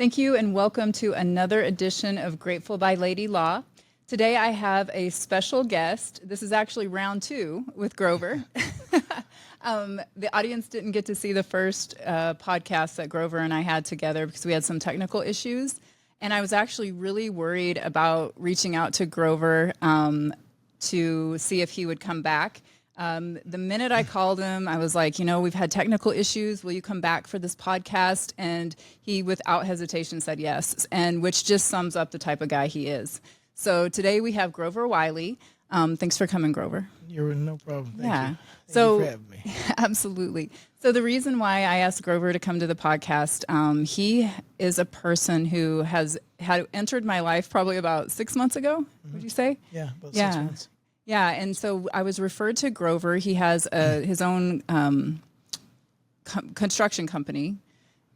Thank you and welcome to another edition of Grateful by Lady Law. Today I have a special guest. This is actually round 2 with Grover. The audience didn't get to see the first podcast that Grover and I had together because we had some technical issues. And I was actually really worried about reaching out to Grover to see if he would come back. The minute I called him, I was like, we've had technical issues. Will you come back for this podcast? And he, without hesitation, said yes, and which just sums up the type of guy he is. So today we have Grover Wiley. Thanks for coming, Grover. You're no problem. Thank you. Thank you for having me. Absolutely. So the reason why I asked Grover to come to the podcast, he is a person who had entered my life probably about 6 months ago. Mm-hmm. Would you say? Yeah, about 6 months. Yeah, and so I was referred to Grover. He has his own construction company,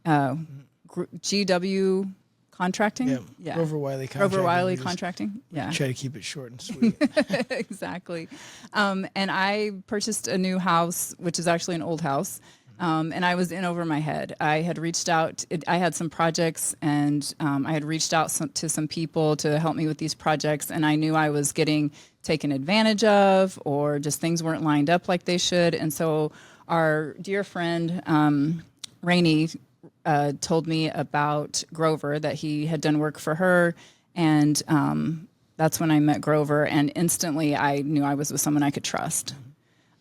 GW Contracting. Yeah, Grover Wiley Contracting. Grover Wiley Contracting. Yeah. Try to keep it short and sweet. Exactly. And I purchased a new house, which is actually an old house. And I was in over my head. I had reached out. I had some projects, and I had reached out to some people to help me with these projects. And I knew I was getting taken advantage of, or just things weren't lined up like they should. And so our dear friend, Rainey, told me about Grover, that he had done work for her. And that's when I met Grover. And instantly I knew I was with someone I could trust.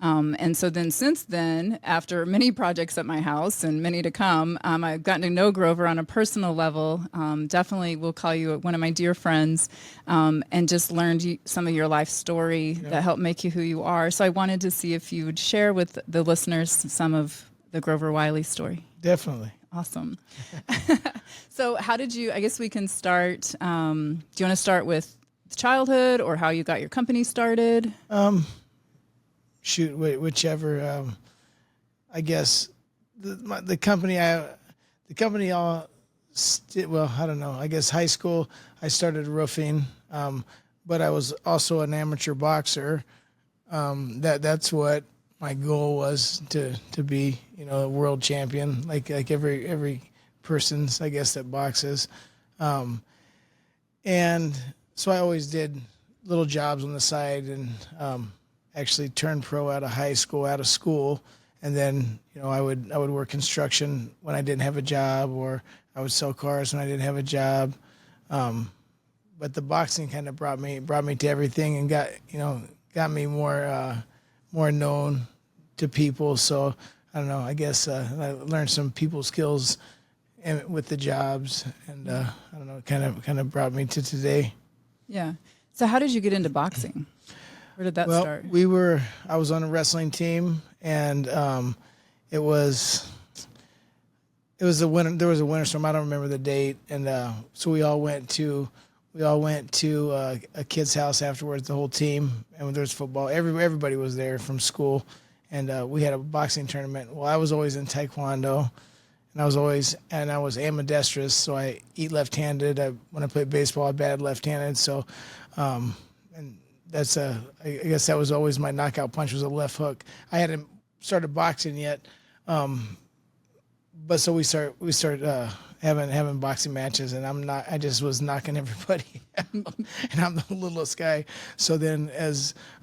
And so then since then, after many projects at my house and many to come, I've gotten to know Grover on a personal level. Definitely will call you one of my dear friends, and just learned some of your life story that helped make you who you are. So I wanted to see if you would share with the listeners some of the Grover Wiley story. Definitely. Awesome. So how did you, I guess we can start, do you want to start with childhood or how you got your company started? Shoot, whichever. I guess the company I don't know. I guess high school I started roofing, but I was also an amateur boxer. That's what my goal was, to be, a world champion, like every person's, I guess, that boxes, and so I always did little jobs on the side, and actually turned pro out of school. And then, I would work construction when I didn't have a job, or I would sell cars when I didn't have a job. But the boxing kind of brought me to everything, and got me more known to people. So I don't know, I guess, I learned some people skills with the jobs, and I don't know, kind of brought me to today. Yeah. So how did you get into boxing? Where did that start? I was on a wrestling team, and it was the winter. There was a winter storm. I don't remember the date, and so we all went to a kid's house afterwards. The whole team, and when there was football, everybody was there from school, and we had a boxing tournament. Well, I was always in taekwondo, and I was ambidextrous, so I eat left-handed. When I played baseball, I batted left-handed. So, and that's I guess that was always my knockout punch, was a left hook. I hadn't started boxing yet, but so we started having boxing matches, and I just was knocking everybody out, and I'm the littlest guy. So then,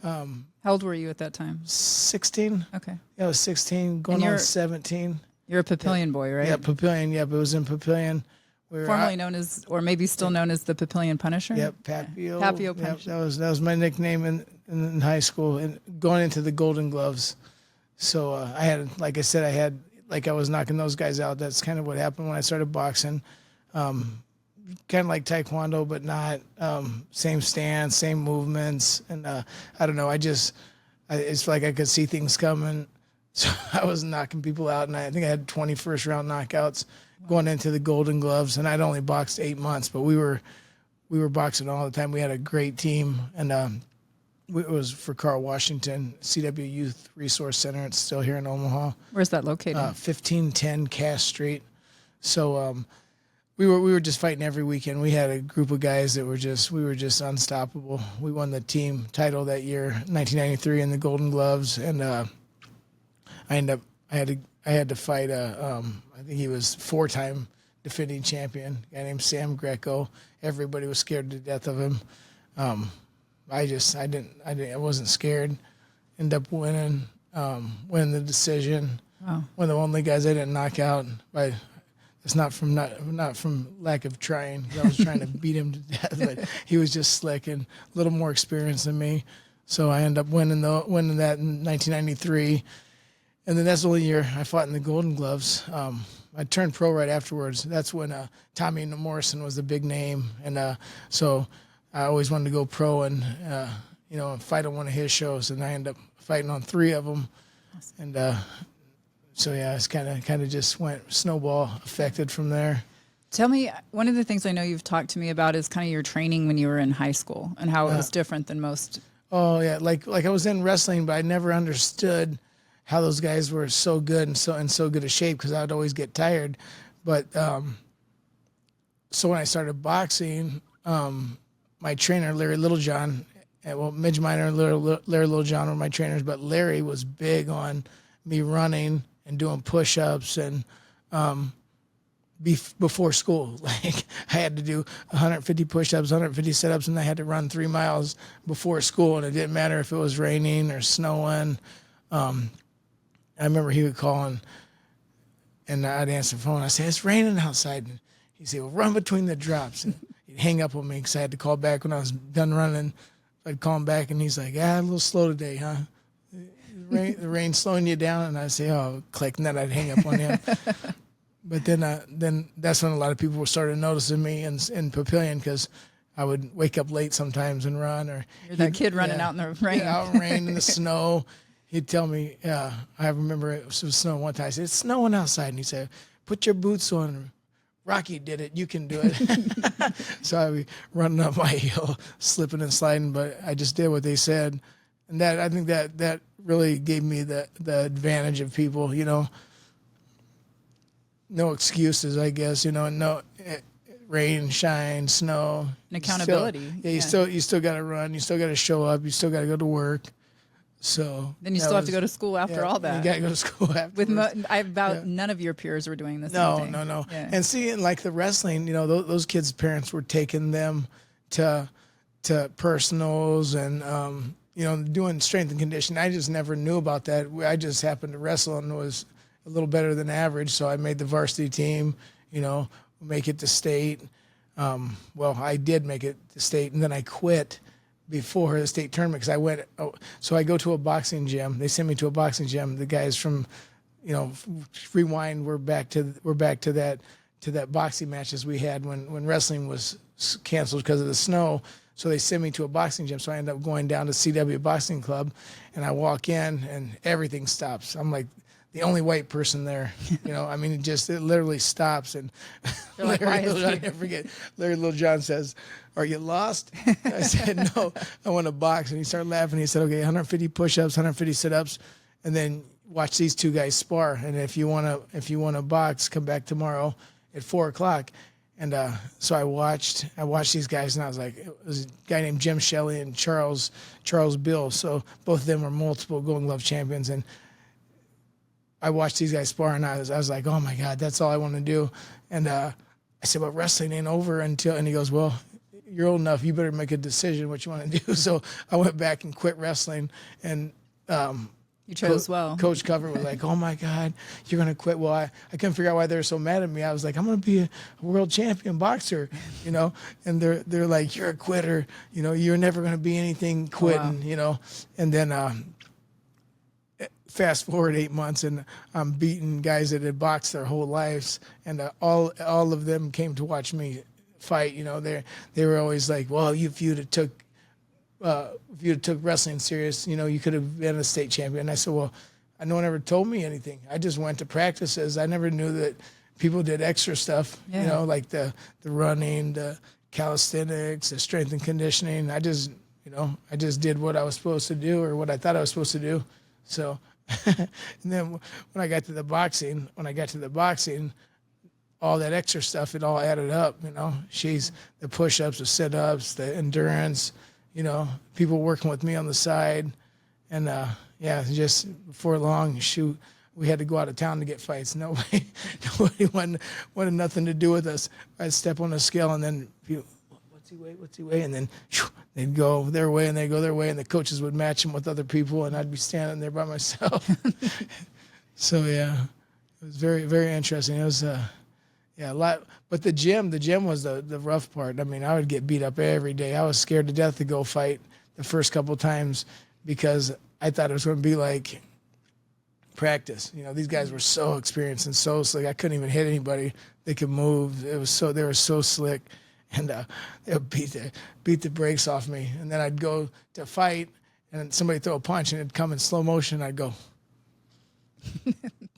how old were you at that time? 16. Okay. Yeah, I was 16, going on 17. You're a Papillion boy, right? Yeah, Papillion. Yeah, but it was in Papillion. Formerly known as, or maybe still known as, the Papillion Punisher. Yep, Papio. Papio Punisher. Yep, that was my nickname in high school, and going into the Golden Gloves. So I had, like I said, I was knocking those guys out. That's kind of what happened when I started boxing. Kind of like taekwondo, but not same stance, same movements, and I don't know. It's like I could see things coming, so I was knocking people out, and I think I had 20 first-round knockouts going into the Golden Gloves, and I'd only boxed 8 months, but we were boxing all the time. We had a great team, and it was for Carl Washington, CW Youth Resource Center. It's still here in Omaha. Where's that located? 1510 Cass Street. So we were just fighting every weekend. We had a group of guys that we were just unstoppable. We won the team title that year, 1993, in the Golden Gloves, and I had to fight I think he was 4-time defending champion, a guy named Sam Greco. Everybody was scared to death of him. I wasn't scared. Ended up winning the decision. Wow. One of the only guys I didn't knock out. But it's not from lack of trying. I was trying to beat him to death, but he was just slick and a little more experienced than me. So I ended up winning that in 1993. And then that's the only year I fought in the Golden Gloves. I turned pro right afterwards. That's when Tommy Morrison was the big name. And so I always wanted to go pro and, fight on one of his shows. And I ended up fighting on 3 of them. Awesome. And so, yeah, it's kind of just went snowball affected from there. Tell me, one of the things I know you've talked to me about is kind of your training when you were in high school and how it was different than most. Oh, yeah. Like I was in wrestling, but I never understood how those guys were so good and so good a shape because I would always get tired. But so when I started boxing, my trainer, Larry Littlejohn, Midge Miner and Larry Littlejohn were my trainers, but Larry was big on me running and doing push-ups and before school. Like I had to do 150 push-ups, 150 sit-ups, and I had to run 3 miles before school, and it didn't matter if it was raining or snowing. I remember he would call and I'd answer the phone. I'd say, "It's raining outside." And he'd say, "Well, run between the drops." And he'd hang up on me because I had to call back when I was done running. I'd call him back, and he's like, "A little slow today, huh? The rain's slowing you down?" And I'd say, "Oh, click," and then I'd hang up on him. But then that's when a lot of people started noticing me in Papillion because I would wake up late sometimes and run. Or you're that kid running out in the rain. Yeah, out in the rain in the snow. He'd tell me, I remember it was snowing one time. I said, "It's snowing outside." And he said, "Put your boots on. Rocky did it. You can do it." So I would running up my hill, slipping and sliding, but I just did what they said. And I think that really gave me the advantage of people, no excuses, I guess, no rain, shine, snow. And accountability. You still got to run. You still got to show up. You still got to go to work. So then you still have to go to school after all that. You got to go to school after. None of your peers were doing this. No. Yeah. And seeing like the wrestling, those kids' parents were taking them to personals and doing strength and conditioning. I just never knew about that. I just happened to wrestle and was a little better than average, so I made the varsity team. Make it to state. Well, I did make it to state, and then I quit before the state tournament because so I go to a boxing gym. They send me to a boxing gym. The guys from, rewind. We're back to that boxing matches we had when wrestling was canceled because of the snow. So they send me to a boxing gym. So I end up going down to CW Boxing Club, and I walk in and everything stops. I'm like the only white person there. It literally stops. And like, Larry Littlejohn says, "Are you lost?" I said, "No, I want to box." And he started laughing. He said, "Okay, 150 push-ups, 150 sit-ups, and then watch these 2 guys spar. And if you want to box, come back tomorrow at 4:00. And so I watched these guys, and I was like, it was a guy named Jim Shelley and Charles Bill. So both of them were multiple Golden Glove champions. And I watched these guys spar, and I was like, oh my God, that's all I want to do. And I said, "But wrestling ain't over until," and he goes, "Well, you're old enough, you better make a decision what you want to do." So I went back and quit wrestling, and you chose well. Coach Cover was like, "Oh my God, you're going to quit." Well, I couldn't figure out why they were so mad at me. I was like, "I'm going to be a world champion boxer," and they're like, "You're a quitter, you're never going to be anything quitting," and then fast forward 8 months, and I'm beating guys that had boxed their whole lives, and all of them came to watch me fight. They were always like, "Well, if you'd have took wrestling serious, you could have been a state champion." And I said, "Well, no one ever told me anything. I just went to practices. I never knew that people did extra stuff, like the running, the calisthenics, the strength and conditioning. I just did what I was supposed to do, or what I thought I was supposed to do." So, and then when I got to the boxing, all that extra stuff, it all added up, the push-ups, the sit-ups, the endurance, people working with me on the side. And, just before long, we had to go out of town to get fights. Nobody wanted nothing to do with us. I'd step on a scale and then people, what's he weigh? And then they'd go their way and they'd go their way, and the coaches would match them with other people, and I'd be standing there by myself. So yeah, it was very, very interesting. It was a lot. But the gym was the rough part. I mean, I would get beat up every day. I was scared to death to go fight the first couple times because I thought it was going to be like practice. You know, these guys were so experienced and so slick. I couldn't even hit anybody. They could move. They were so slick, and they would beat the brakes off me. And then I'd go to fight, and somebody throw a punch, and it'd come in slow motion. I'd go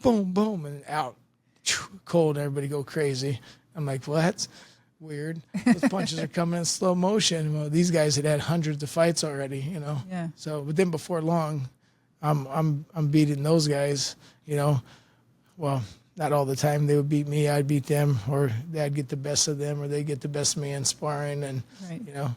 boom, boom, and out. Cold. Everybody go crazy. I'm like, well, that's weird. Those punches are coming in slow motion. Well, these guys had hundreds of fights already, you know. Yeah. So, but then before long, I'm beating those guys, you know. Well, not all the time. They would beat me, I'd beat them, or I'd get the best of them, or they'd get the best of me in sparring, and you know.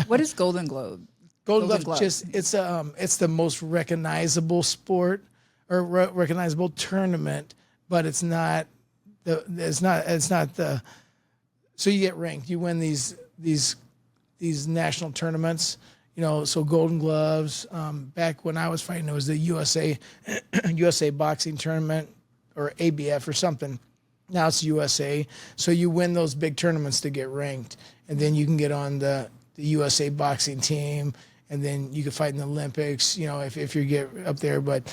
What is Golden Globe? Golden Glove, just it's the most recognizable sport or recognizable tournament, but it's not the. So you get ranked. You win these national tournaments. You know, so Golden Gloves. Back when I was fighting, it was the USA boxing tournament or ABF or something. Now it's USA. So you win those big tournaments to get ranked, and then you can get on the USA boxing team, and then you can fight in the Olympics. You know, if you get up there, but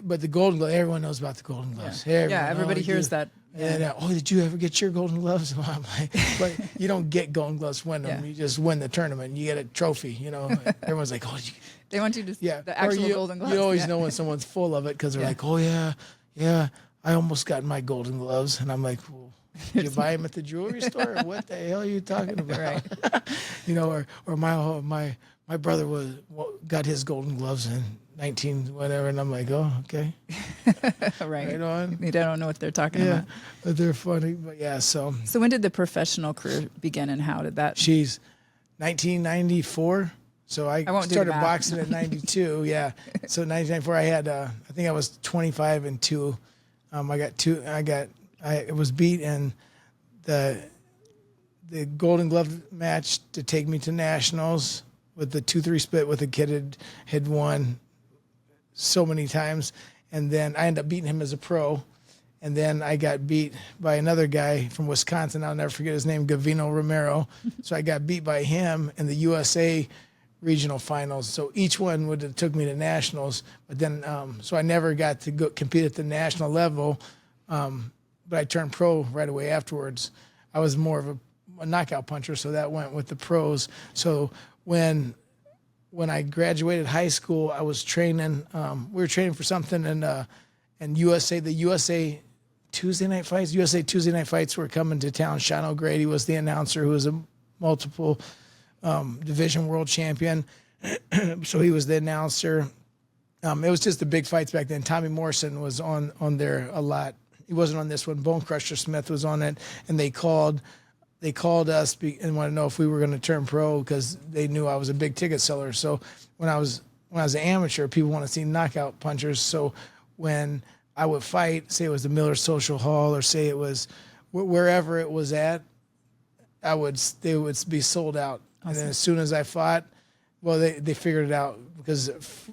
But the Golden Glove, everyone knows about the Golden Gloves. Yeah, everybody hears that. And did you ever get your Golden Gloves? Well, I'm like, but you don't get Golden Gloves to win them. Yeah. You just win the tournament. You get a trophy. You know, everyone's like, oh, they want you to the actual Golden Gloves. You always know when someone's full of it because they're like, oh yeah, I almost got my Golden Gloves, and I'm like, well, did you buy them at the jewelry store? Or what the hell are you talking about? Right. You know, or my brother got his Golden Gloves in 19 whatever, and I'm like, oh, okay. Right on. They don't know what they're talking about. But they're funny. But yeah, so when did the professional career begin, and how did that? She's 1994. So I started boxing at 92. Yeah. So 1994, I had I think I was 25-2. I was beat in the Golden Glove match to take me to nationals with the 2-3 split with a kid had won so many times. And then I ended up beating him as a pro. And then I got beat by another guy from Wisconsin. I'll never forget his name, Gavino Romero. So I got beat by him in the USA regional finals. So each one would have took me to nationals. But then, so I never got to go compete at the national level. But I turned pro right away afterwards. I was more of a knockout puncher, so that went with the pros. So when I graduated high school, I was training. We were training for something, and the USA Tuesday night fights were coming to town. Sean O'Grady was the announcer, who was a multiple division world champion. So he was the announcer. It was just the big fights back then. Tommy Morrison was on there a lot. He wasn't on this one. Bone Crusher Smith was on it, and they called us and wanted to know if we were going to turn pro because they knew I was a big ticket seller. So when I was an amateur, people want to see knockout punchers. So when I would fight, say it was the Miller Social Hall or say it was wherever it was at, they would be sold out. Awesome. And then as soon as I fought, well, they figured it out because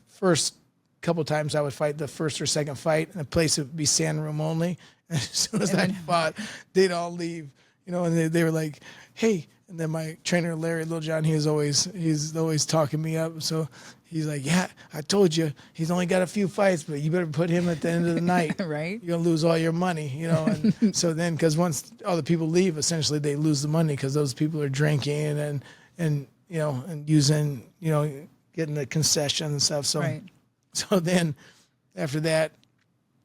first couple times I would fight the first or second fight, and the place would be stand room only. And as soon as I fought, they'd all leave, you know, and they were like, "Hey!" And then my trainer Larry Littlejohn, he's always talking me up. So he's like, "Yeah, I told you, he's only got a few fights, but you better put him at the end of the night. Right? You're gonna lose all your money, you know." And so then, because once all the people leave, essentially they lose the money because those people are drinking and you know and using, you know, getting the concession and stuff. So. Right. So then after that,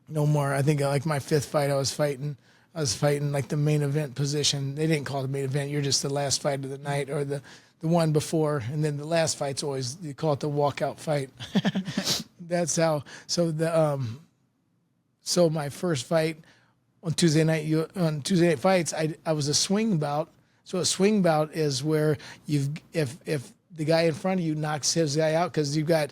no more. I think like my fifth fight, I was fighting like the main event position. They didn't call it the main event. You're just the last fight of the night or the one before. And then the last fight's always, you call it the walkout fight. That's how. So so my first fight on Tuesday night fights, I was a swing bout. So a swing bout is where if the guy in front of you knocks his guy out, because you've got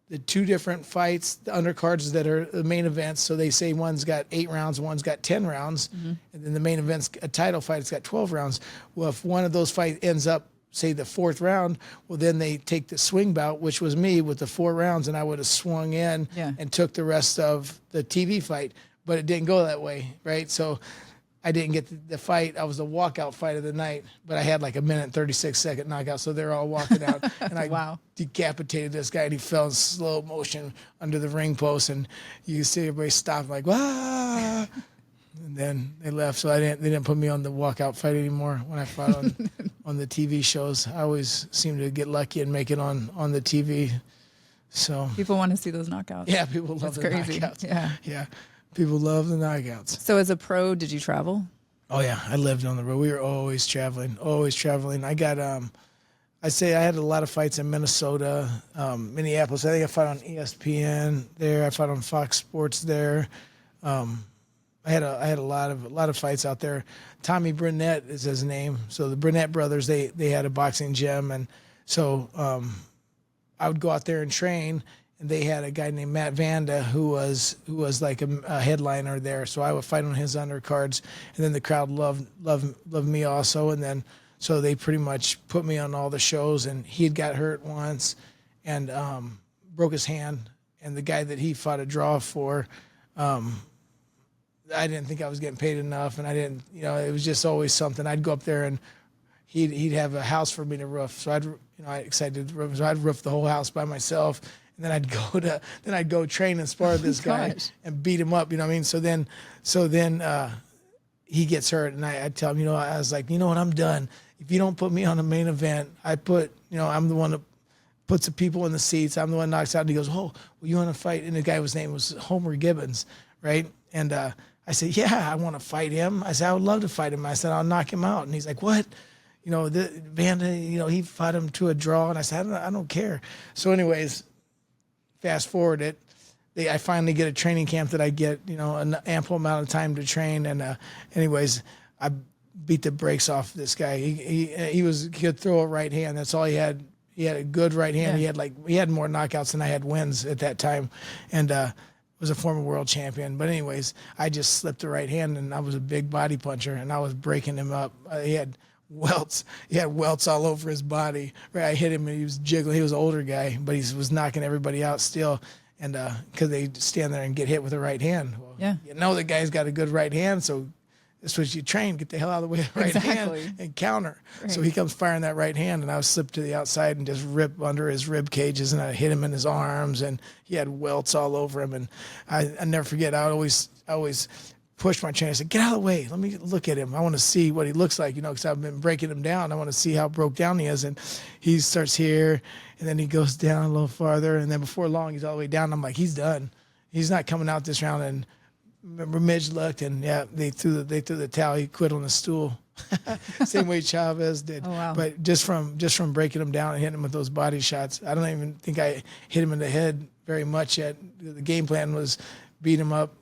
the two different fights, the undercards that are the main events. So they say one's got 8 rounds, one's got 10 rounds, and then the main event's a title fight. It's got 12 rounds. Well, if one of those fights ends up, say, the 4th round, well, then they take the swing bout, which was me with the 4 rounds, and I would have swung in and took the rest of the TV fight. But it didn't go that way, right? So I didn't get the fight. I was the walkout fight of the night, but I had like a 1:36 knockout. So they're all walking out, and I decapitated this guy, and he fell in slow motion under the ring post, and you see everybody stop like, "Wah!" And then they left. So they didn't put me on the walkout fight anymore when I fought on the TV shows. I always seem to get lucky and make it on the TV. So people want to see those knockouts. Yeah, people love the knockouts. Yeah. People love the knockouts. So as a pro, did you travel? Oh, yeah. I lived on the road. We were always traveling. I got, I had a lot of fights in Minnesota, Minneapolis. I think I fought on ESPN there. I fought on Fox Sports there. I had a lot of fights out there. Tommy Burnett is his name. So the Burnett brothers, they had a boxing gym. And so I would go out there and train. And they had a guy named Matt Vanda who was like a headliner there. So I would fight on his undercards, and then the crowd loved me also. And then so they pretty much put me on all the shows. And he had got hurt once, and broke his hand. And the guy that he fought a draw for, I didn't think I was getting paid enough, and I didn't. It was just always something. I'd go up there and he'd have a house for me to roof. So I excited to roof. So I'd roof the whole house by myself. And then I'd go train and spar with this guy and beat him up. You know what I mean? So then he gets hurt, and I tell him, I was like, you know what, I'm done. If you don't put me on the main event, I'm the one that puts the people in the seats. I'm the one that knocks out. And he goes, oh, well, you want to fight? And the guy's name was Homer Gibbons, right? And I said, yeah, I want to fight him. I said, I would love to fight him. I said, I'll knock him out. And he's like, what? Vanda, he fought him to a draw. And I said, I don't care. So anyways, fast forward it, I finally get a training camp that I get, an ample amount of time to train. And anyways, I beat the brakes off this guy. He could throw a right hand. That's all he had. He had a good right hand. Yeah. He had more knockouts than I had wins at that time, and was a former world champion. But anyways, I just slipped the right hand, and I was a big body puncher, and I was breaking him up. He had welts. He had welts all over his body. Right, I hit him, and he was jiggling. He was an older guy, but he was knocking everybody out still. And because they stand there and get hit with the right hand. Well, the guy's got a good right hand, so that's what you train. Get the hell out of the way of the right hand and counter. Right. So he comes firing that right hand, and I was slipped to the outside and just ripped under his rib cages, and I hit him in his arms, and he had welts all over him. And I never forget. I always pushed my trainer. I said, get out of the way. Let me look at him. I want to see what he looks like, because I've been breaking him down. I want to see how broke down he is. And he starts here, and then he goes down a little farther. And then before long, he's all the way down. I'm like, he's done. He's not coming out this round. And remember, Midge looked, and they threw the towel. He quit on the stool. Same way Chavez did. Oh, wow. But just from breaking him down and hitting him with those body shots, I don't even think I hit him in the head very much yet. The game plan was beat him up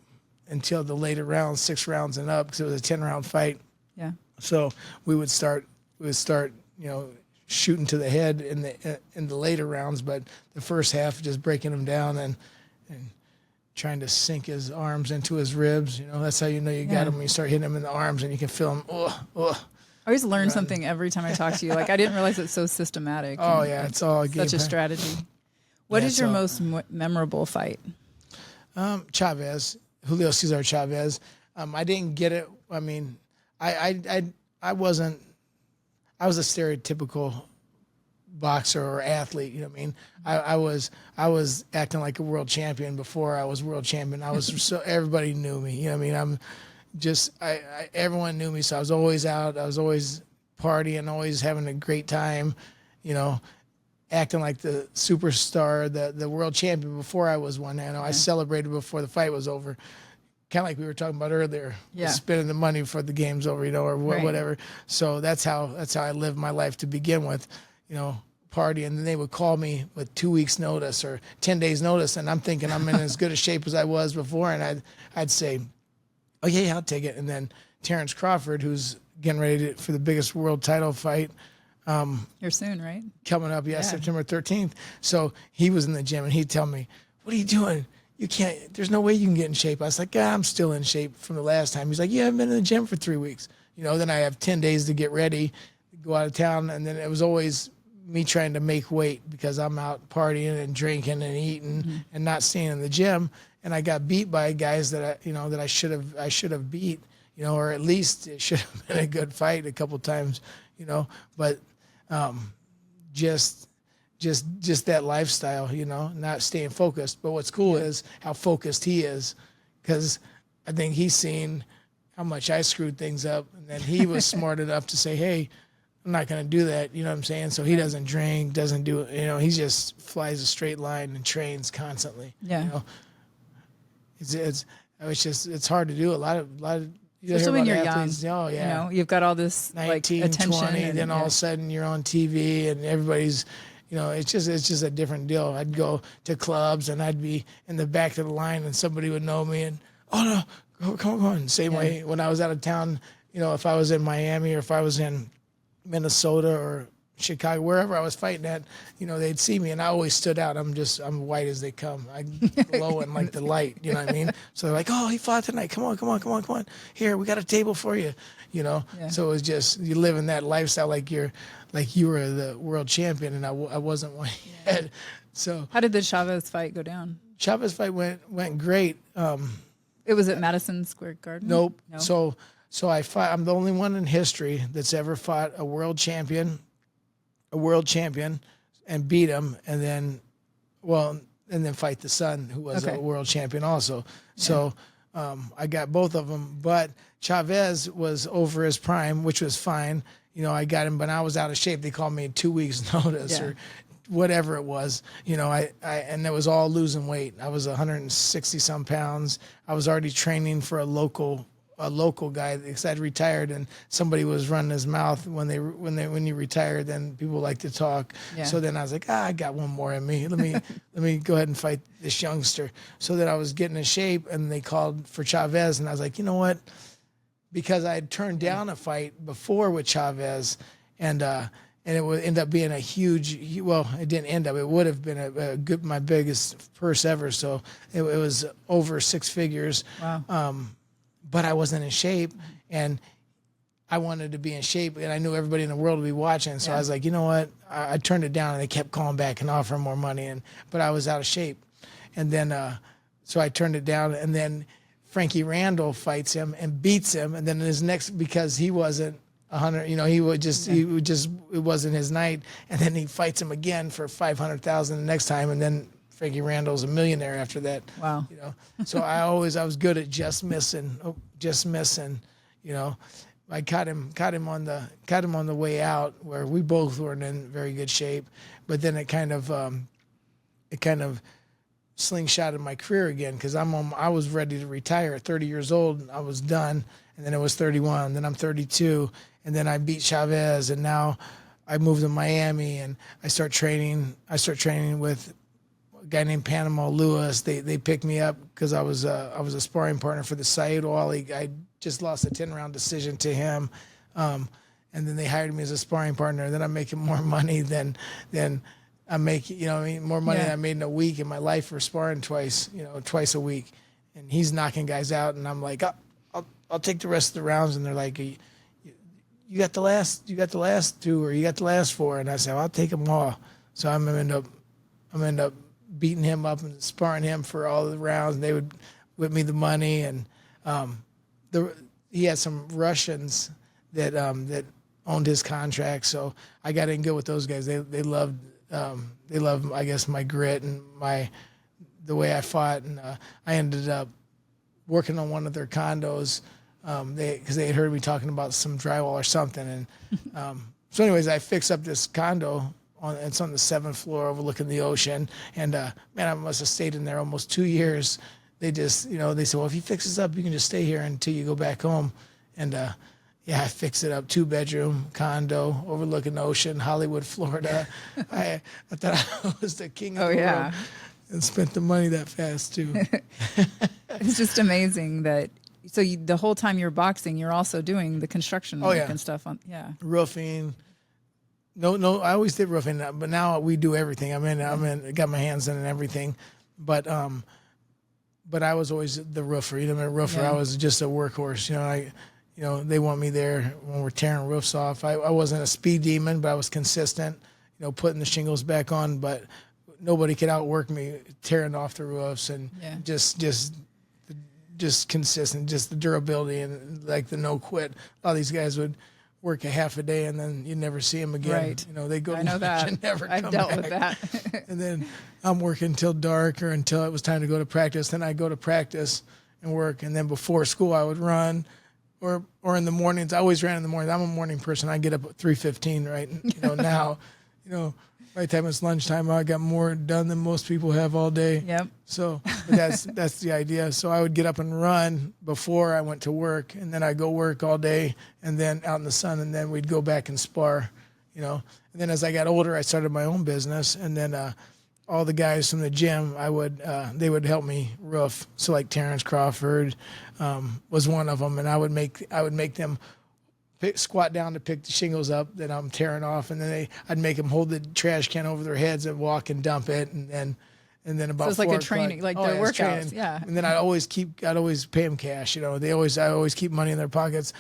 until the later rounds, 6 rounds and up, because it was a 10-round fight. Yeah. So we would start, shooting to the head in the later rounds, but the first half just breaking him down and trying to sink his arms into his ribs. That's how you know you got him, when you start hitting him in the arms and you can feel him. I always learn something every time I talk to you. Like, I didn't realize it's so systematic. Oh yeah, it's all a game such a strategy. What is your most memorable fight? Chavez. Julio Cesar Chavez. I didn't get it. I mean, I wasn't. I was a stereotypical boxer or athlete. You know what I mean? I was acting like a world champion before I was world champion. I was so everybody knew me. You know what I mean? Everyone knew me, so I was always out. I was always partying, always having a great time. Acting like the superstar, the world champion before I was one. I celebrated before the fight was over, kind of like we were talking about earlier. Spending the money before the game's over, or whatever. So that's how I lived my life to begin with, party. And then they would call me with 2 weeks notice or 10 days notice, and I'm thinking I'm in as good a shape as I was before, and I'd say, oh yeah, I'll take it. And then Terrence Crawford, who's getting ready for the biggest world title fight, You're soon, right? coming up, September 13th. So he was in the gym and he'd tell me, "What are you doing? You can't, there's no way you can get in shape." I was like, "Yeah, I'm still in shape from the last time." He's like, "Yeah, I've been in the gym for 3 weeks." Then I have 10 days to get ready, go out of town. And then it was always me trying to make weight because I'm out partying and drinking and eating and not staying in the gym. And I got beat by guys that I should have beat, or at least it should have been a good fight a couple times, but, just that lifestyle, not staying focused. But what's cool is how focused he is, because I think he's seen how much I screwed things up, and then he was smart enough to say, "Hey, I'm not going to do that." You know what I'm saying? So he doesn't drink, doesn't do, he just flies a straight line and trains constantly. Yeah. It's hard to do. A lot of Especially when you're athletes, young. Oh yeah. You've got all this 19, attention 20, and then all of a sudden you're on TV and everybody's, it's just a different deal. I'd go to clubs and I'd be in the back of the line and somebody would know me and, "Oh no, come on." Same way when I was out of town, if I was in Miami or if I was in Minnesota or Chicago, wherever I was fighting at, they'd see me and I always stood out. I'm white as they come. I glow in like the light, you know what I mean? So they're like, "Oh, he fought tonight. Come on. Here, we got a table for you." So it was just, you live in that lifestyle like you were the world champion and I wasn't one yet. So how did the Chavez fight go down? Chavez fight went great. It was at Madison Square Garden? Nope. No? So I fought. I'm the only one in history that's ever fought a world champion, and beat him, and then fight the son, who was a world champion also. Yeah. So I got both of them, but Chavez was over his prime, which was fine. I got him, but I was out of shape. They called me in 2 weeks' notice or whatever it was. And it was all losing weight. I was 160 some pounds. I was already training for a local guy because I'd retired and somebody was running his mouth when you retire, then people like to talk. Yeah. So then I was like, I got one more in me. Let me go ahead and fight this youngster. So then I was getting in shape and they called for Chavez and I was like, you know what? Because I had turned down a fight before with Chavez and it would end up being a huge, well, it didn't end up, it would have been my biggest purse ever. So it was over 6 figures. Wow. But I wasn't in shape and I wanted to be in shape and I knew everybody in the world would be watching. So I was like, you know what? I turned it down and they kept calling back and offering more money. But I was out of shape. And then, so I turned it down and then Frankie Randall fights him and beats him. And then his next, because he wasn't 100, it wasn't his night. And then he fights him again for 500,000 the next time. And then Frankie Randall's a millionaire after that. Wow. So I was good at just missing. I caught him on the way out where we both weren't in very good shape, but then it kind of slingshotted my career again because I was ready to retire at 30 years old. I was done, and then it was 31. Then I'm 32, and then I beat Chavez, and now I moved to Miami and I start training with a guy named Panama Lewis. They picked me up because I was a sparring partner for the Saeed Ali. I just lost a 10-round decision to him, and then they hired me as a sparring partner. Then I'm making more money than I'm making. More money than I made in a week in my life for sparring twice a week. And he's knocking guys out, and I'm like, I'll take the rest of the rounds. And they're like, you got the last 2 or you got the last 4, and I said, I'll take them all. So I'm gonna end up beating him up and sparring him for all the rounds. And they would whip me the money, and he had some Russians that owned his contract, so I got in good with those guys. They loved I guess my grit and the way I fought, and I ended up working on one of their condos because they had heard me talking about some drywall or something, and so anyways, I fixed up this condo. It's on the 7th floor overlooking the ocean. And, man, I must have stayed in there almost 2 years. They just, they said, well, if you fix this up, you can just stay here until you go back home. And, I fixed it up, 2-bedroom condo overlooking the ocean, Hollywood, Florida. I thought I was the king of the world and spent the money that fast, too. It's just amazing that, so the whole time you're boxing, you're also doing the construction work and stuff. Roofing, No, I always did roofing, but now we do everything. Got my hands in and everything, but I was always the roofer. I'm a roofer. Yeah. I was just a workhorse. They want me there when we're tearing roofs off. I wasn't a speed demon, but I was consistent. Putting the shingles back on, but nobody could outwork me tearing off the roofs and just consistent, just the durability and like the no quit. A lot of these guys would work a half a day and then you never see them again. Right. They go to I know lunch that. and never I've come dealt back. with that. And then I'm working until dark or until it was time to go to practice. Then I go to practice and work. And then before school, I would run or in the mornings. I always ran in the mornings. I'm a morning person. I get up at 3:15, right? Now, by the time it's lunchtime, I got more done than most people have all day. Yep. So but that's the idea. So I would get up and run before I went to work, and then I go work all day, and then out in the sun, and then we'd go back and spar, And then as I got older, I started my own business, and then all the guys from the gym, they would help me roof. So like Terrence Crawford was one of them, and I would make them squat down to pick the shingles up that I'm tearing off, and then I'd make them hold the trash can over their heads and walk and dump it, and then about So it's like 4 a training, o'clock, like their it's workouts. training. Yeah. And then I'd always pay them cash. I always keep money in their pockets.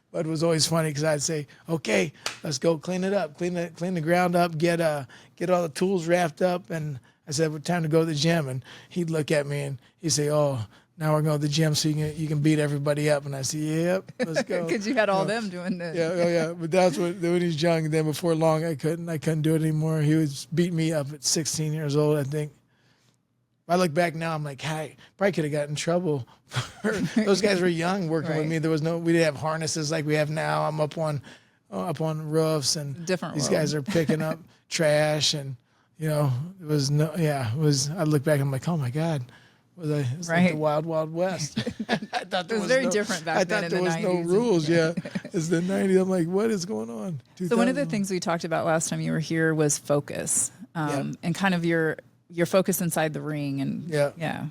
But it was always funny because I'd say, okay, let's go clean it up, clean the ground up, get all the tools wrapped up, and I said, well, time to go to the gym. And he'd look at me and he'd say, oh, now we're going to the gym so you can beat everybody up. And I said, yep, let's go. Because you had all them doing the. Yeah. But that's when he's young. And then before long, I couldn't do it anymore. He was beating me up at 16 years old, I think. I look back now, I'm like, hey, probably could have gotten in trouble. Those guys were young working with me. We didn't have harnesses like we have now. I'm up on roofs, and Different these world. guys are picking up trash, and I look back, I'm like, oh my God. It's like the wild, wild west. I thought It was very different back then in the 90s. I thought there was no rules, yeah. It's the 90s. I'm like, what is going on? So one of the things we talked about last time you were here was focus, and kind of your focus inside the ring, and yeah.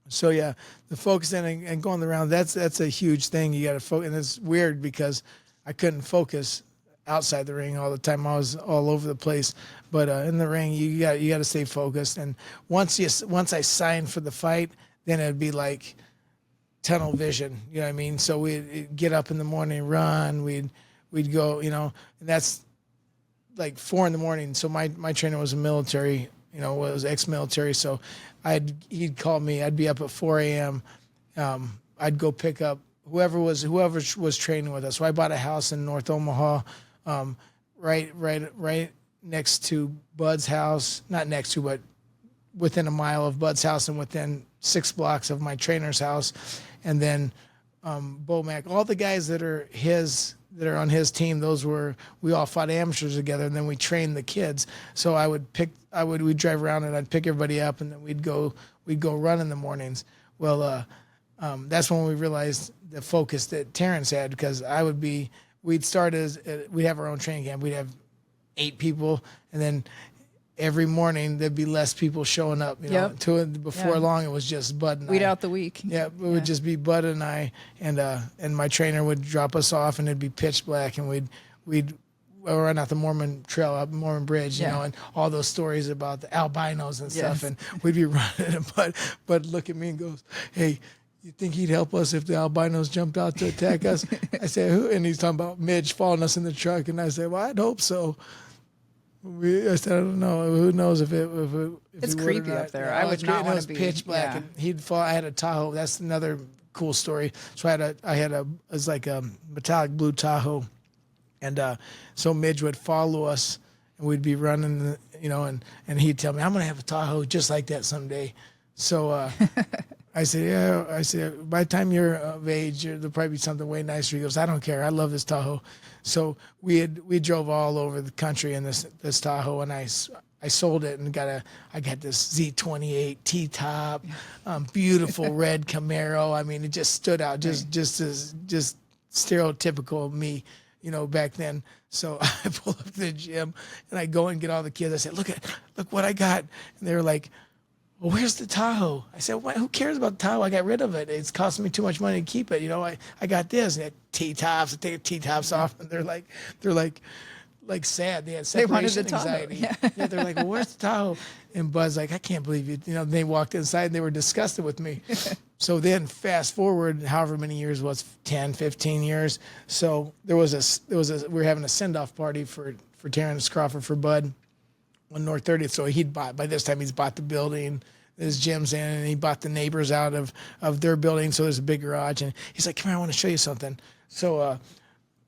So the focusing and going around, that's a huge thing. You got to focus, and it's weird because I couldn't focus outside the ring all the time. I was all over the place, but in the ring, you got to stay focused. And once I signed for the fight, then it'd be like tunnel vision. You know what I mean? So we'd get up in the morning, run. We'd go. And that's like 4 a.m. So my trainer was a military. Was ex-military. So he'd call me. I'd be up at 4 a.m. I'd go pick up whoever was training with us. So I bought a house in North Omaha, right next to Bud's house. Not next to, but within a mile of Bud's house and within 6 blocks of my trainer's house. And then Bomac, all the guys that are on his team, we all fought amateurs together, and then we trained the kids. So we'd drive around and I'd pick everybody up, and then we'd go run in the mornings. Well, that's when we realized the focus that Terrence had, because we'd have our own training camp. We'd have 8 people, and then every morning there'd be less people showing up. Before long, it was just Bud and Weed I. out the week. Yeah, it would just be Bud and I, and my trainer would drop us off, and it'd be pitch black, and we'd run out the Mormon Trail, up Mormon Bridge, and all those stories about the albinos and stuff, and we'd be running, and Bud look at me and goes, "Hey, you think he'd help us if the albinos jumped out to attack us?" I said, "Who?" And he's talking about Midge following us in the truck, and I said, "Well, I'd hope so." I said, I don't know. Who knows if it's he creepy up there. I would not want to be. It was pitch black, and he'd fall. I had a Tahoe. That's another cool story. So it was like a metallic blue Tahoe, and so Midge would follow us, and we'd be running, and he'd tell me, "I'm gonna have a Tahoe just like that someday." So I said, "Yeah." I said, "By the time you're of age, there'll probably be something way nicer." He goes, "I don't care. I love this Tahoe." So we drove all over the country in this Tahoe, and I sold it and I got this Z28 T-top, beautiful red Camaro. I mean, it just stood out, just stereotypical of me, back then. So I pull up to the gym and I go and get all the kids. I said, look what I got. And they were like, well, where's the Tahoe? I said, what, who cares about the Tahoe? I got rid of it. It's costing me too much money to keep it. You know, I got this. And they had T-tops. I take the T-tops off, and they're like sad. They had They wanted separation the Tahoe. anxiety. Yeah. Yeah, they're like, well, where's the Tahoe? And Bud's like, I can't believe you. You know, they walked inside and they were disgusted with me. So then fast forward, however many years was 10, 15 years. So we were having a send-off party for Terrence Crawford for Bud on North 30th. So by this time he's bought the building, his gym's in, and he bought the neighbors out of their building. So there's a big garage, and he's like, come here, I want to show you something. So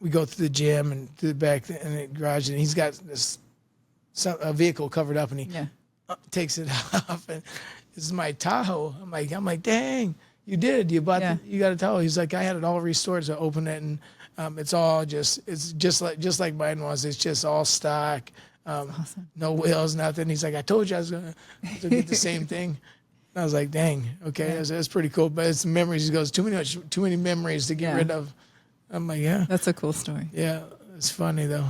we go through the gym and to the back in the garage, and he's got a vehicle covered up, and he takes it off, and this is my Tahoe. I'm like, dang, you did. You got a Tahoe. He's like, I had it all restored, so I opened it, and it's just like mine was. It's just all stock. Awesome. No wheels, nothing. He's like, I told you I was gonna get the same thing. And I was like, dang, okay, that's pretty cool. But it's memories. He goes, too many memories to get rid of. I'm like, yeah. That's a cool story. Yeah, it's funny though.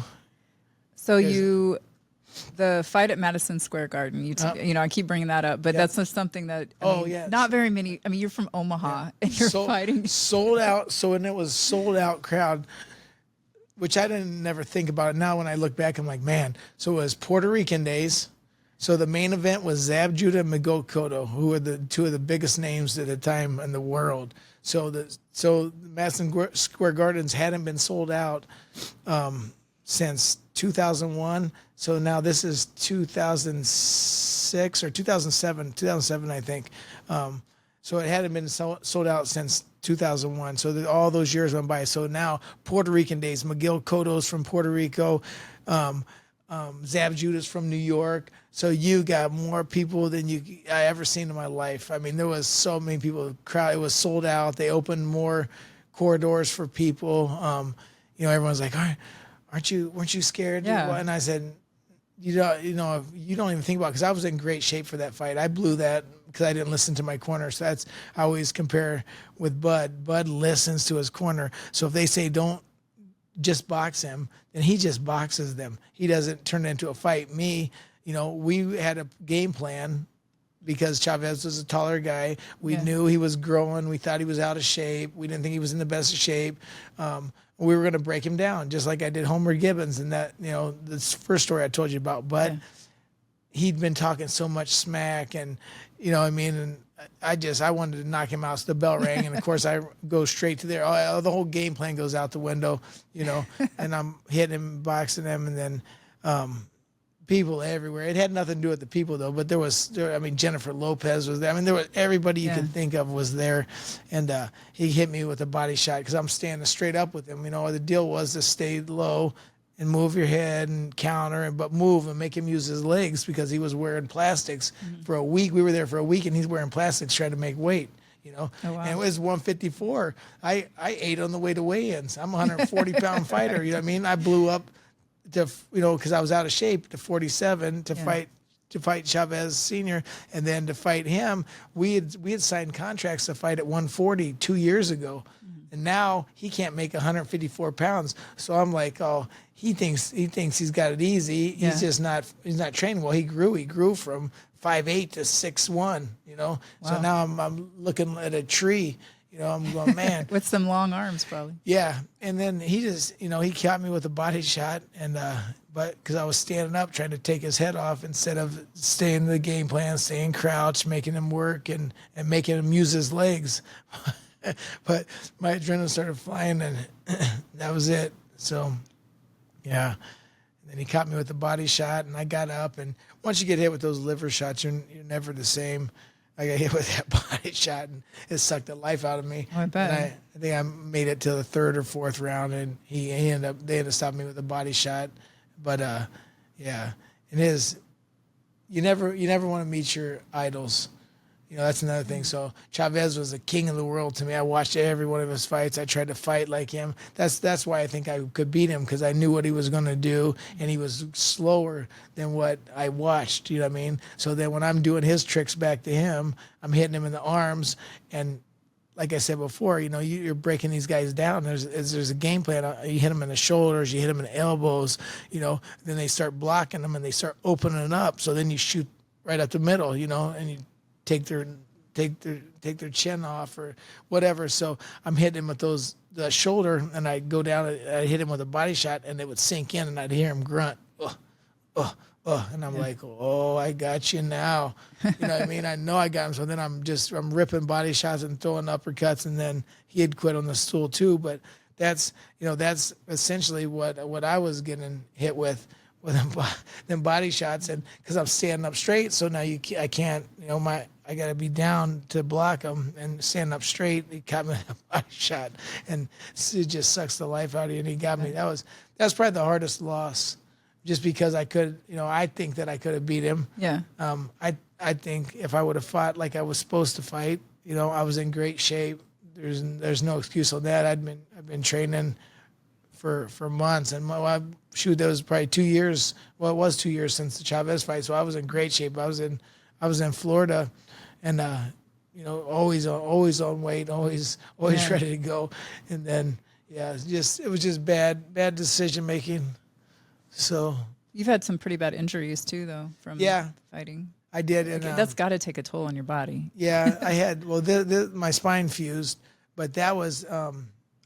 So the fight at Madison Square Garden, you know, I keep bringing that up, but that's just something that, not very many, I mean, you're from Omaha and you're fighting. Sold out. So, and it was sold out crowd, which I didn't never think about it. Now when I look back, I'm like, man, so it was Puerto Rican days. So the main event was Zab Judah and Miguel Cotto, who were the two of the biggest names at the time in the world. So Madison Square Gardens hadn't been sold out since 2001. So now this is 2006 or 2007, I think. So it hadn't been sold out since 2001. So all those years went by. So now Puerto Rican days, Miguel Cotto's from Puerto Rico, Zab Judah's from New York. So you got more people than I ever seen in my life. I mean, there was so many people. Crowd. It was sold out. They opened more corridors for people. You know, everyone's like, weren't you scared? Yeah. And I said, you don't even think about it, because I was in great shape for that fight. I blew that because I didn't listen to my corner. So I always compare with Bud. Bud listens to his corner. So if they say don't just box him, then he just boxes them. He doesn't turn it into a fight. Me, you know, we had a game plan because Chavez was a taller guy. We knew he was growing. We thought he was out of shape. We didn't think he was in the best of shape. We were going to break him down, just like I did Homer Gibbons and that, you know, this first story I told you about. But he'd been talking so much smack, and, you know what I mean? And I wanted to knock him out. So the bell rang, and of course I go straight to there. The whole game plan goes out the window, you know, and I'm hitting him, boxing him, and then people everywhere. It had nothing to do with the people though, but Jennifer Lopez was there. I mean, there was everybody you could think of was there, and he hit me with a body shot because I'm standing straight up with him. You know, the deal was to stay low and move your head and counter, but move and make him use his legs because he was wearing plastics for a week. We were there for a week, and he's wearing plastics trying to make weight. You know, and it was 154. I ate on the way to weigh-ins. I'm a 140-pound fighter. You know what I mean? I blew up to, you know, because I was out of shape, to 47 to fight Chavez Sr. And then to fight him, we had signed contracts to fight at 140 2 years ago. And now he can't make 154 pounds. So I'm like, oh, he thinks he's got it easy. He's just not training well. He grew from 5'8" to 6'1", you know. Wow. So now I'm looking at a tree. You know, I'm going, man. With some long arms, probably. Yeah. And then he just, you know, he caught me with a body shot, and but because I was standing up trying to take his head off instead of staying in the game plan, staying crouched, making him work and making him use his legs. But my adrenaline started flying, and that was it. So, yeah. And then he caught me with the body shot, and I got up. And once you get hit with those liver shots, you're never the same. I got hit with that body shot, and it sucked the life out of me. Oh, I bet. And I think I made it to the third or fourth round, and they ended up stopping me with a body shot. But yeah, it is. You never want to meet your idols. You know, that's another thing. So Chavez was the king of the world to me. I watched every one of his fights. I tried to fight like him. That's why I think I could beat him, because I knew what he was going to do, and he was slower than what I watched. You know what I mean? So then when I'm doing his tricks back to him, I'm hitting him in the arms, and like I said before, you know, you're breaking these guys down. There's a game plan. You hit them in the shoulders, you hit them in the elbows, you know. Then they start blocking them, and they start opening up. So then you shoot right up the middle, you know, and take their chin off or whatever. So I'm hitting him with the shoulder, and I'd go down, I hit him with a body shot, and it would sink in, and I'd hear him grunt, and I'm like, oh, I got you now. You know what I mean? I know I got him. So then I'm ripping body shots and throwing uppercuts, and then he had quit on the stool too. But that's essentially what I was getting hit with them body shots, and because I'm standing up straight, so now I can't, I got to be down to block them, and standing up straight, he caught me with a body shot, and it just sucks the life out of you. And he got me. That's probably the hardest loss, just because I could, I think that I could have beat him. Yeah. I think if I would have fought like I was supposed to fight, I was in great shape. There's no excuse on that. I've been training for months, and that was probably 2 years. Well, it was 2 years since the Chavez fight, so I was in great shape. I was in Florida, and always on weight, always ready to go. And then it was just bad decision making. So you've had some pretty bad injuries too, though, from fighting. I did, and that's got to take a toll on your body. Yeah, I had. Well, my spine fused, but that was.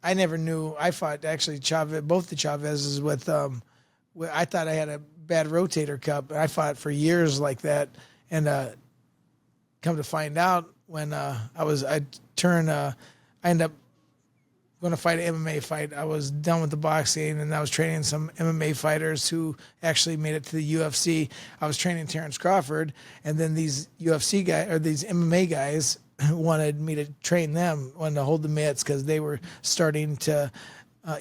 I never knew. I fought actually both the Chavezes with. I thought I had a bad rotator cuff. I fought for years like that, and come to find out when I ended up going to fight an MMA fight. I was done with the boxing, and I was training some MMA fighters who actually made it to the UFC. I was training Terrence Crawford, and then these UFC guys or these MMA guys wanted me to train them, wanted to hold the mitts because they were starting to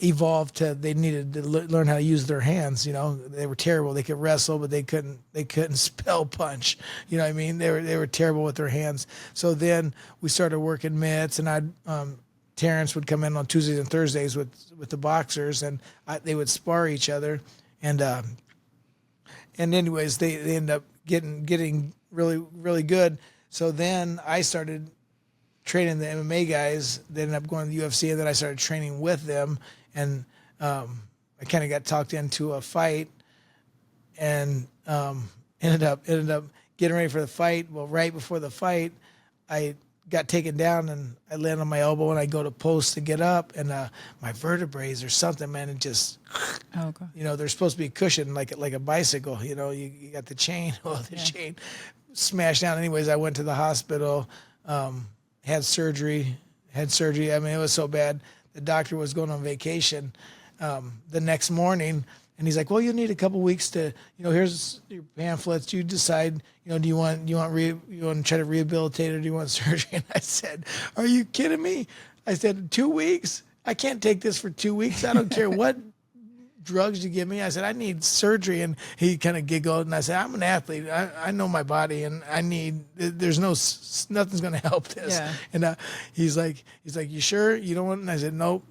evolve they needed to learn how to use their hands. They were terrible. They could wrestle, but they couldn't spell punch. You know what I mean? They were terrible with their hands. So then we started working mitts, and Terrence would come in on Tuesdays and Thursdays with the boxers, and they would spar each other. And anyways, they ended up getting really, really good. So then I started training the MMA guys. They ended up going to the UFC, and then I started training with them. And I kind of got talked into a fight, and ended up getting ready for the fight. Well, right before the fight, I got taken down, and I land on my elbow, and I go to post to get up, and my vertebrae or something, man, it just, okay. There's supposed to be a cushion like a bicycle, you got the chain, chain smashed down. Anyways, I went to the hospital, had surgery. I mean, it was so bad. The doctor was going on vacation the next morning, and he's like, well, you'll need a couple weeks to, here's your pamphlets. You decide, do you want to try to rehabilitate, or do you want surgery? And I said, are you kidding me? I said, 2 weeks? I can't take this for 2 weeks. I don't care what drugs you give me. I said, I need surgery. And he kind of giggled, and I said, I'm an athlete. I know my body, and nothing's going to help this. Yeah. And he's like, you sure you don't want? And I said, nope.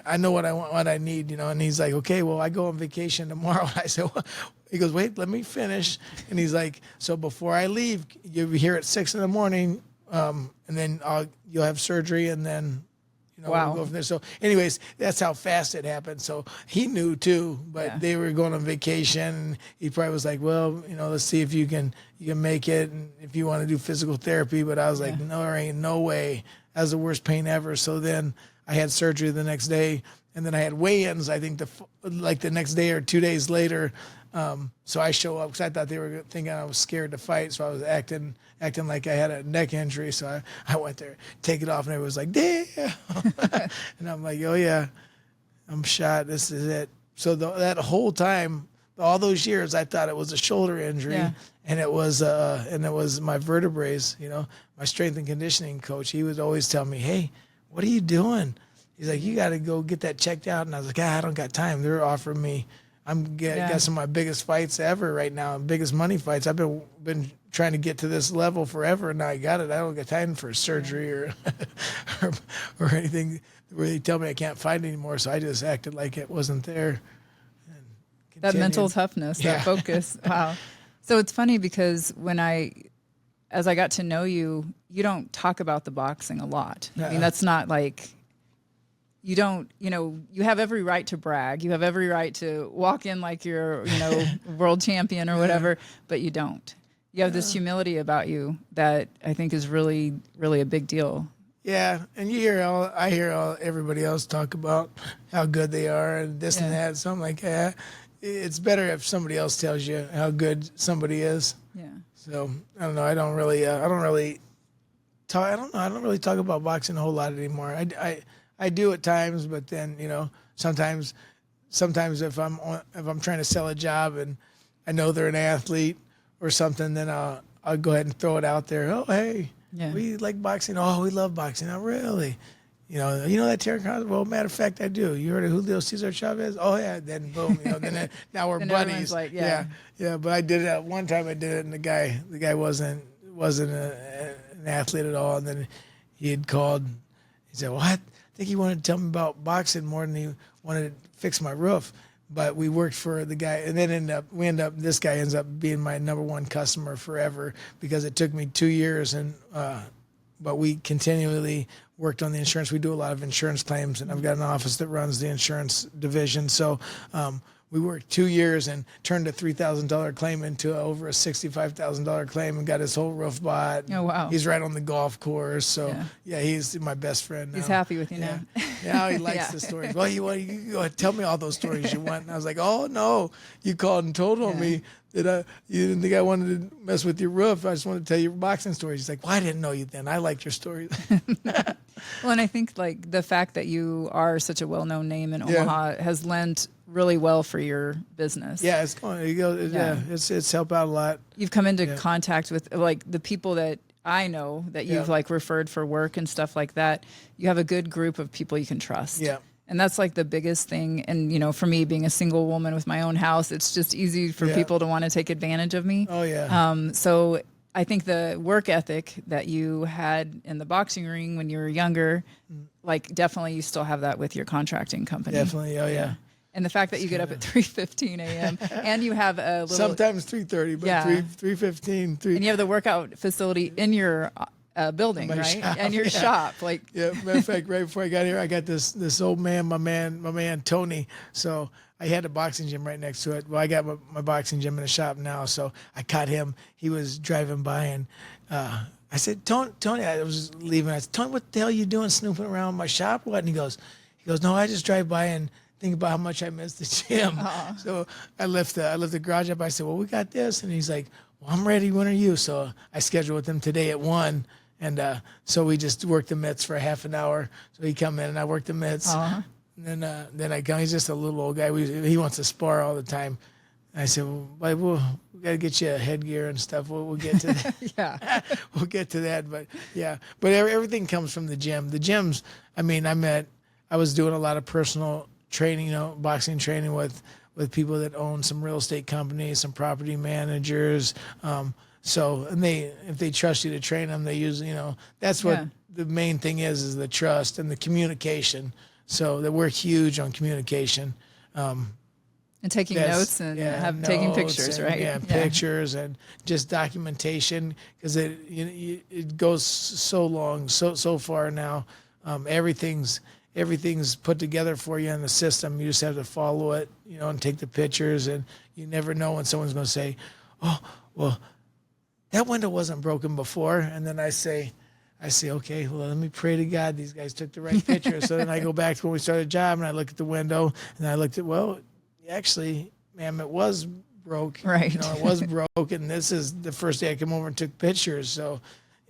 I know what I want, what I need, and he's like, okay, well, I go on vacation tomorrow. And I said, well, he goes, wait, let me finish. And he's like, so before I leave, you'll be here at 6 a.m, and then you'll have surgery, and then, wow. We'll go from there. So anyways, that's how fast it happened. So he knew too, but they were going on vacation, and he probably was like, well, let's see if you can make it, and if you want to do physical therapy. But I was like, no, there ain't no way. That was the worst pain ever. So then I had surgery the next day, and then I had weigh-ins, I think the next day or 2 days later. So I show up because I thought they were thinking I was scared to fight. So I was acting like I had a neck injury. So I went there, take it off, and everyone was like, damn. And I'm like, oh yeah, I'm shot. This is it. So that whole time, all those years, I thought it was a shoulder injury, and it was my vertebrae. My strength and conditioning coach, he would always tell me, hey, what are you doing? He's like, you got to go get that checked out. And I was like, I don't got time. They're offering me. Got some of my biggest fights ever right now, biggest money fights. I've been trying to get to this level forever, and now I got it. I don't got time for surgery or anything where they tell me I can't fight anymore. So I just acted like it wasn't there. And that mental toughness, that focus. Wow. So it's funny because as I got to know you, you don't talk about the boxing a lot. I mean, that's not like, you don't, you have every right to brag. You have every right to walk in like you're, world champion or whatever, but you don't. You have this humility about you that I think is really, really a big deal. Yeah, and I hear everybody else talk about how good they are and this and that. So I'm like, yeah, it's better if somebody else tells you how good somebody is. Yeah. So I don't know. I don't really talk. I don't know. I don't really talk about boxing a whole lot anymore. I do at times, but then sometimes if I'm trying to sell a job and I know they're an athlete or something, then I'll go ahead and throw it out there. Oh, hey, we like boxing. Oh, we love boxing. Oh, really? You know that Terry Cross? Well, matter of fact, I do. You heard of Julio Cesar Chavez? Oh yeah. Then boom. Now we're Then buddies. like, yeah. But I did it one time. I did it, and the guy wasn't an athlete at all. And then he had called. He said, "Well, I think he wanted to tell me about boxing more than he wanted to fix my roof." But we worked for the guy, and then this guy ends up being my number one customer forever because it took me 2 years, and but we continually worked on the insurance. We do a lot of insurance claims, and I've got an office that runs the insurance division. So we worked 2 years and turned a $3,000 claim into over a $65,000 claim and got his whole roof bought. Oh, wow. He's right on the golf course. So yeah, he's my best friend now. He's happy with you now. Now he likes the stories. Well, you go tell me all those stories you want. And I was like, oh no, you called and told on me that you didn't think I wanted to mess with your roof. I just wanted to tell you boxing stories. He's like, well, I didn't know you then. I liked your stories. Well, and I think like the fact that you are such a well-known name in Omaha has lent really well for your business. Yeah, it's going. It's helped out a lot. You've come into contact with like the people that I know that you've like referred for work and stuff like that. You have a good group of people you can trust. Yeah. And that's like the biggest thing. And, for me being a single woman with my own house, it's just easy for people to want to take advantage of me. Oh, yeah. So I think the work ethic that you had in the boxing ring when you were younger, like definitely you still have that with your contracting company. Definitely. Oh, yeah. And the fact that you get up at 3:15 a.m. and you have a little... Sometimes 3:30, but 3:15. And you have the workout facility in your building, right? Shop, And your shop. Matter of fact, right before I got here, I got this old man, my man Tony. So I had a boxing gym right next to it. Well, I got my boxing gym in the shop now. So I caught him. He was driving by and I said, Tony, I was leaving. I said, Tony, what the hell are you doing snooping around my shop? What? And he goes, no, I just drive by and think about how much I miss the gym. So I left the garage up. I said, well, we got this. And he's like, well, I'm ready. When are you? So I scheduled with him today at 1:00. And so we just worked the mitts for a half an hour. So he come in and I worked the mitts. And then I come. He's just a little old guy. He wants to spar all the time. And I said, well, we got to get you a headgear and stuff. We'll get to that. We'll get to that. But everything comes from the gym. The gyms, I was doing a lot of personal training, boxing training with people that own some real estate companies, some property managers. If they trust you to train them, they use, that's what the main thing is the trust and the communication. So that we're huge on communication. And taking notes and taking pictures, right? Yeah, pictures and just documentation because it goes so long, so far now. Everything's put together for you in the system. You just have to follow it, and take the pictures. And you never know when someone's going to say, oh, well, that window wasn't broken before. And then I say, okay, well, let me pray to God these guys took the right picture. So then I go back to when we started a job and I look at the window and I looked at, well, actually, ma'am, it was broke. Right. It was broke. And this is the first day I come over and took pictures. So,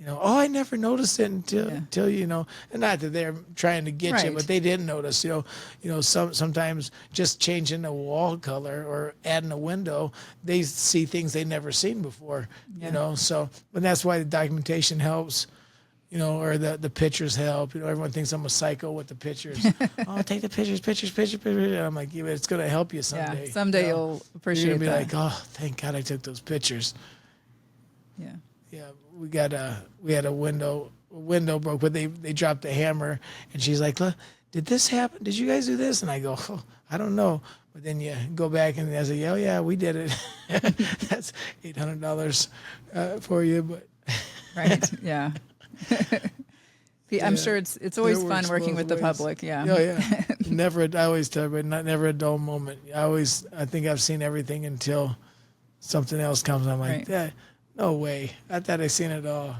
I never noticed it until and not that they're trying to get you, but they didn't notice, sometimes just changing a wall color or adding a window, they see things they never seen before, so, but that's why the documentation helps, or the pictures help, everyone thinks I'm a psycho with the pictures. Oh, take the pictures. And I'm like, but it's going to help you someday. Yeah, someday you'll appreciate You're going to be that. like, oh, thank God I took those pictures. Yeah. Yeah, we had a window broke, but they dropped the hammer, and she's like, look, did this happen? Did you guys do this? And I go, oh, I don't know. But then you go back and I say, oh yeah, we did it. That's $800 for you, but right, yeah. I'm sure it's always fun working with the public. Yeah. Oh yeah. I always tell everybody, never a dull moment. I think I've seen everything until something else comes. I'm like, No way. I thought I seen it all.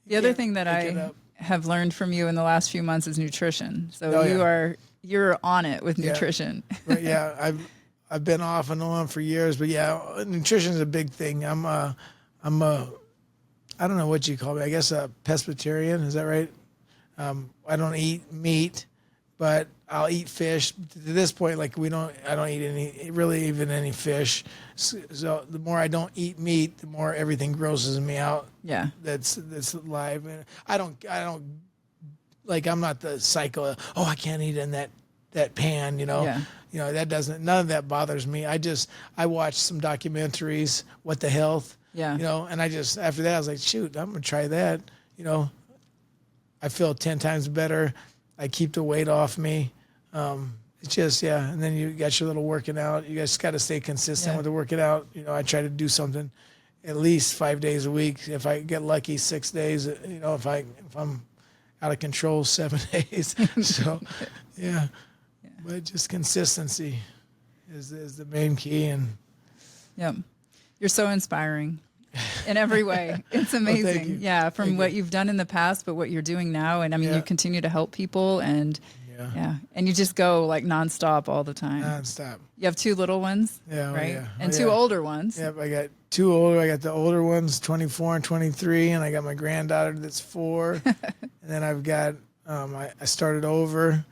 The other thing that I have learned from you in the last few months is nutrition. So you're on it with nutrition. But yeah, I've been off and on for years, but yeah, nutrition is a big thing. I'm a I don't know what you call me. I guess a pescatarian. Is that right? I don't eat meat, but I'll eat fish. To this point, like I don't eat any fish. So the more I don't eat meat, the more everything grosses me out. Yeah. That's live. And I don't like, I'm not the cycle. Oh, I can't eat in that pan, Yeah. None of that bothers me. I watched some documentaries, What the Health, Yeah. and after that I was like, shoot, I'm going to try that. I feel 10 times better. I keep the weight off me. It's just, and then you got your little working out. You guys got to stay consistent with the working out. I try to do something at least 5 days a week. If I get lucky, 6 days, if I'm out of control, 7 days. So, yeah. But just consistency is the main key. And yep. You're so inspiring in every way. It's amazing. Well, thank you. Yeah. From what you've done in the past, but what you're doing now. And I mean, you continue to help people and and you just go like nonstop all the time. Nonstop. You have 2 little ones, right? And 2 older ones. Yep. I got 2 older. I got the older ones, 24 and 23. And I got my granddaughter that's 4. And then I've got, I started over.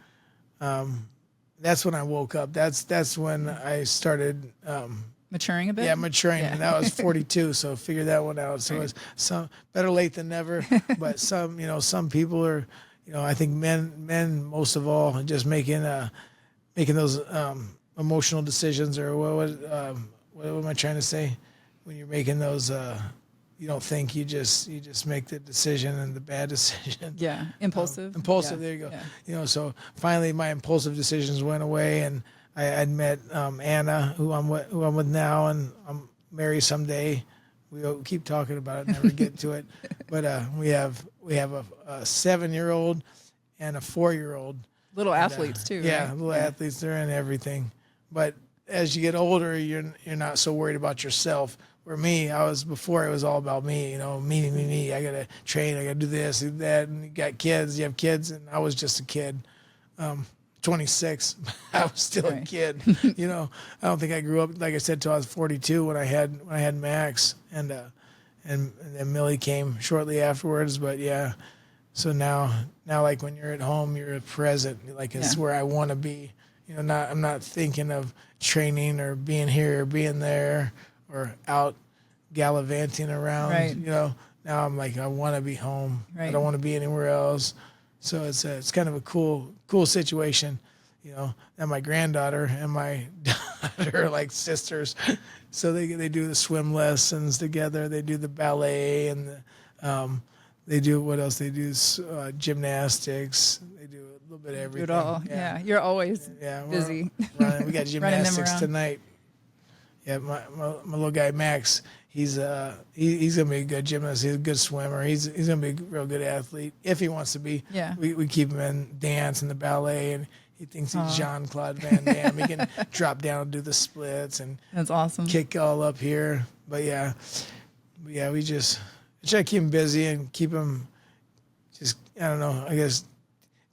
That's when I woke up. That's when I started maturing a bit. Yeah, maturing, and that was 42. So figure that one out. So it's better late than never. But some people are, I think men most of all, just making those emotional decisions, or what am I trying to say? When you're making those, you don't think, you just make the decision, and the bad decision. Yeah, impulsive. Yeah. There you go. Yeah. So finally, my impulsive decisions went away, and I'd met Anna, who I'm with now, and I'm married someday. We'll keep talking about it, never get to it. But we have a 7-year-old and a 4-year-old. Little athletes too. Yeah, right? little athletes. They're in everything. But as you get older, you're not so worried about yourself. Where before it was all about me, me. I gotta train, I gotta do this, do that, and you have kids, and I was just a kid. 26, I was still a kid. I don't think I grew up, like I said, till I was 42 when I had Max, and then Millie came shortly afterwards. But yeah, so now like when you're at home, you're present, like it's where I want to be. I'm not thinking of training or being here or being there or out gallivanting around. Right. Now I'm like, I want to be home. Right. I don't want to be anywhere else. So it's kind of a cool situation, and my granddaughter and my daughter are like sisters. So they do the swim lessons together. They do the ballet, and they do, what else? They do gymnastics. They do a little bit of everything. Do it all. Yeah. You're always busy. We got gymnastics tonight. Yeah, my little guy Max, he's gonna be a good gymnast. He's a good swimmer. He's gonna be a real good athlete if he wants to be. Yeah. We keep him in dance and the ballet, and he thinks he's Jean-Claude Van Damme. He can drop down and do the splits and that's awesome. Kick all up here. But we just try to keep him busy and keep him just, I don't know, I guess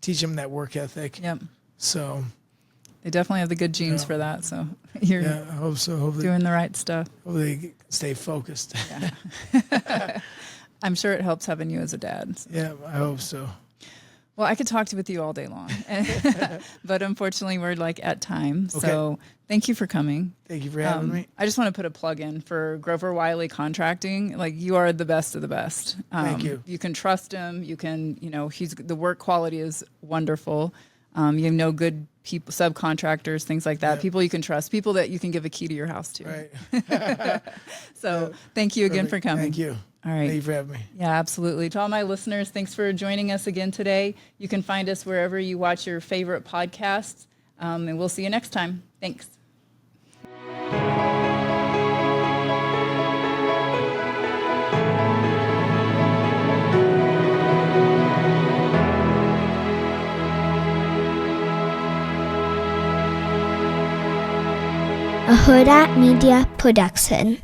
teach him that work ethic. Yep. So they definitely have the good genes for that. So you're I hope so. Hopefully, doing the right stuff. Hopefully stay focused. Yeah. I'm sure it helps having you as a dad. So. Yeah, I hope so. Well, I could talk with you all day long, but unfortunately we're like at time. Okay. So thank you for coming. Thank you for having me. I just want to put a plug in for Grover Wiley Contracting. Like, you are the best of the best. Thank you. You can trust him. You can, the work quality is wonderful. You know, good people, subcontractors, things like that. Yep. People you can trust, people that you can give a key to your house to. Right. So thank you again for coming. Thank you. All right. Thank you for having me. Yeah, absolutely. To all my listeners, thanks for joining us again today. You can find us wherever you watch your favorite podcasts, and we'll see you next time. Thanks. A Huda Media Production.